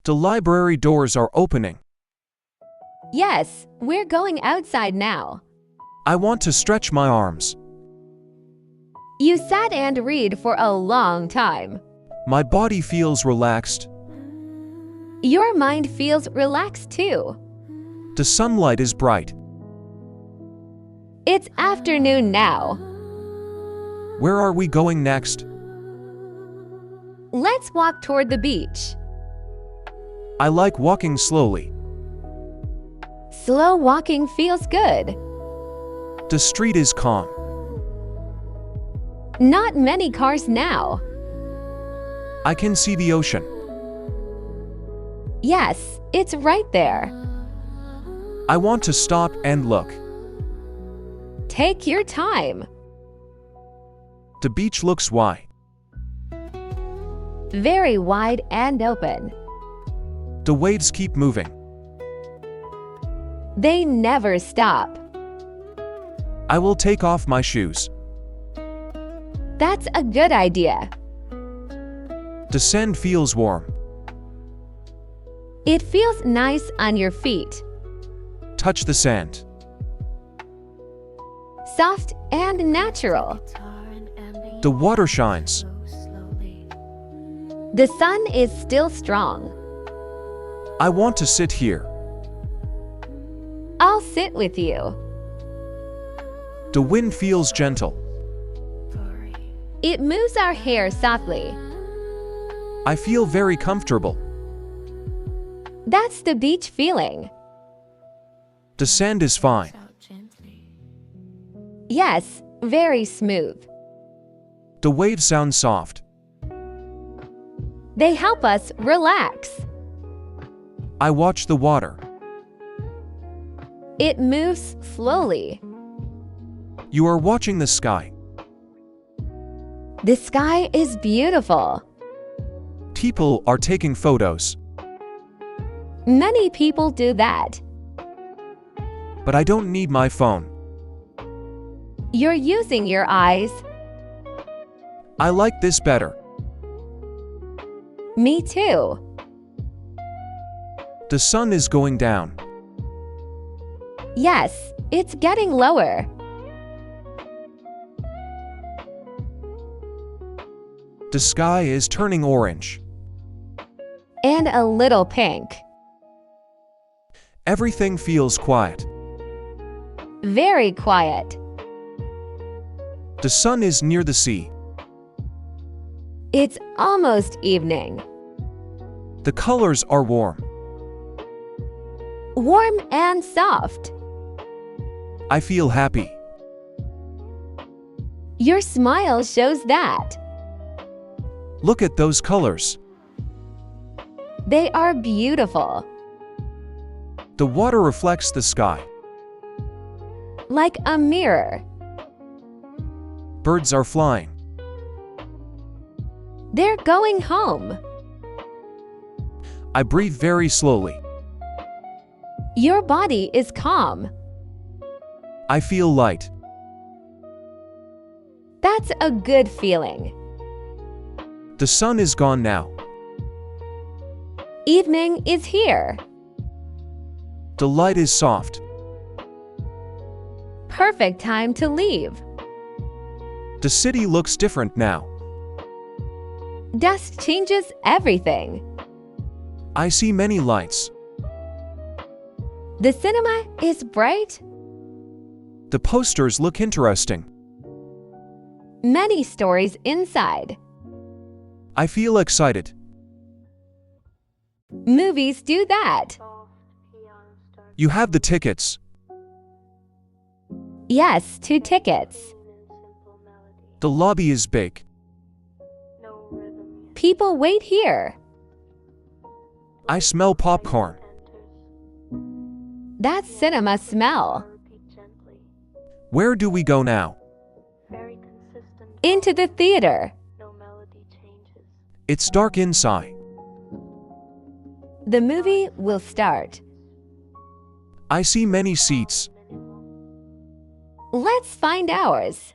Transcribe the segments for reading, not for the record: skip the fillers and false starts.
The library doors are opening. Yes, we're going outside now. I want to stretch my arms. You sat and read for a long time. My body feels relaxed. Your mind feels relaxed too. The sunlight is bright. It's afternoon now. Where are we going next? Let's walk toward the beach. I like walking slowly. Slow walking feels good. The street is calm. Not many cars now. I can see the ocean. Yes, it's right there. I want to stop and look. Take your time. The beach looks wide. Very wide and open. The waves keep moving. They never stop. I will take off my shoes. That's a good idea. The sand feels warm. It feels nice on your feet. Touch the sand. Soft and natural. The water shines. The sun is still strong. I want to sit here. I'll sit with you. The wind feels gentle. It moves our hair softly. I feel very comfortable. That's the beach feeling. The sand is fine. Yes, very smooth. The waves sound soft. They help us relax. I watch the water. It moves slowly. You are watching the sky. The sky is beautiful. People are taking photos. Many people do that. But I don't need my phone. You're using your eyes. I like this better. Me too. The sun is going down. Yes, it's getting lower. The sky is turning orange. And a little pink. Everything feels quiet. Very quiet. The sun is near the sea. It's almost evening. The colors are warm. Warm and soft. I feel happy. Your smile shows that. Look at those colors. They are beautiful. The water reflects the sky. Like a mirror. Birds are flying. They're going home. I breathe very slowly. Your body is calm. I feel light. That's a good feeling. The sun is gone now. Evening is here. The light is soft. Perfect time to leave. The city looks different now. Dust changes everything. I see many lights. The cinema is bright. The posters look interesting. Many stories inside. I feel excited. Movies do that. You have the tickets. Yes, 2 tickets. The lobby is big. People wait here. I smell popcorn. That's cinema smell. Where do we go now? Into the theater. It's dark inside. The movie will start. I see many seats. Let's find ours.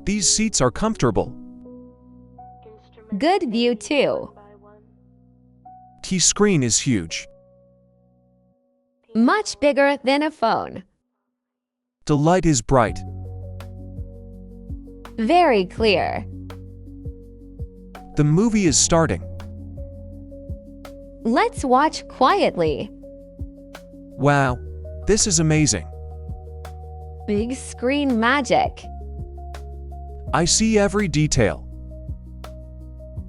These seats are comfortable. Good view too. T screen is huge. Much bigger than a phone. The light is bright. Very clear. The movie is starting. Let's watch quietly. Wow, this is amazing. Big screen magic. I see every detail.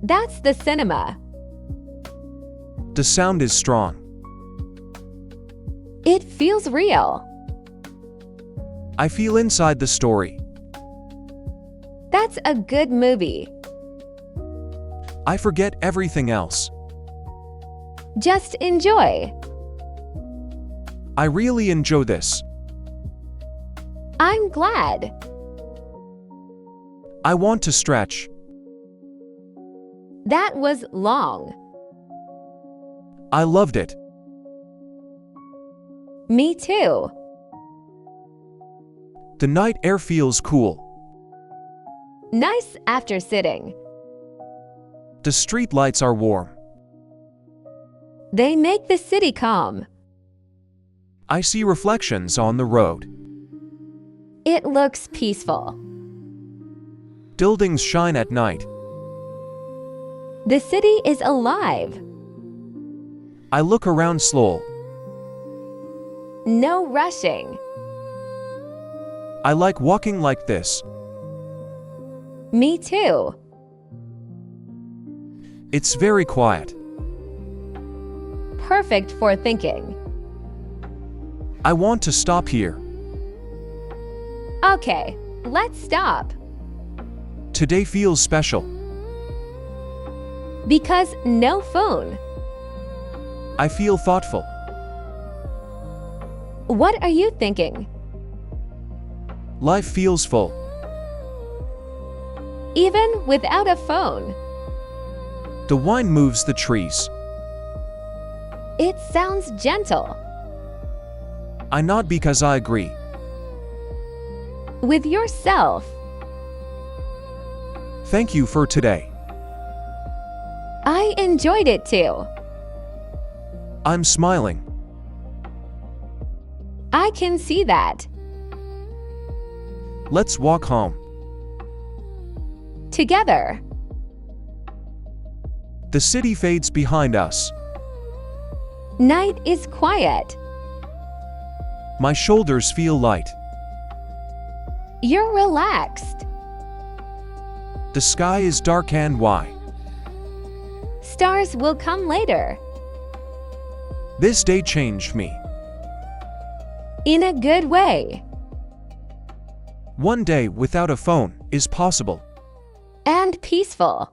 That's the cinema. The sound is strong. It feels real. I feel inside the story. That's a good movie. I forget everything else. Just enjoy. I really enjoy this. I'm glad. I want to stretch. That was long. I loved it. Me too. The night air feels cool. Nice after sitting. The street lights are warm. They make the city calm. I see reflections on the road. It looks peaceful. Buildings shine at night. The city is alive. I look around slow. No rushing. I like walking like this. Me too. It's very quiet. Perfect for thinking. I want to stop here. Okay, let's stop. Today feels special. Because no phone. I feel thoughtful. What are you thinking? Life feels full. Even without a phone. The wind moves the trees. It sounds gentle. I nod because I agree. With yourself. Thank you for today. I enjoyed it too. I'm smiling. I can see that. Let's walk home. Together. The city fades behind us. Night is quiet. My shoulders feel light. You're relaxed. The sky is dark and white. Stars will come later. This day changed me. In a good way. One day without a phone is possible. And peaceful.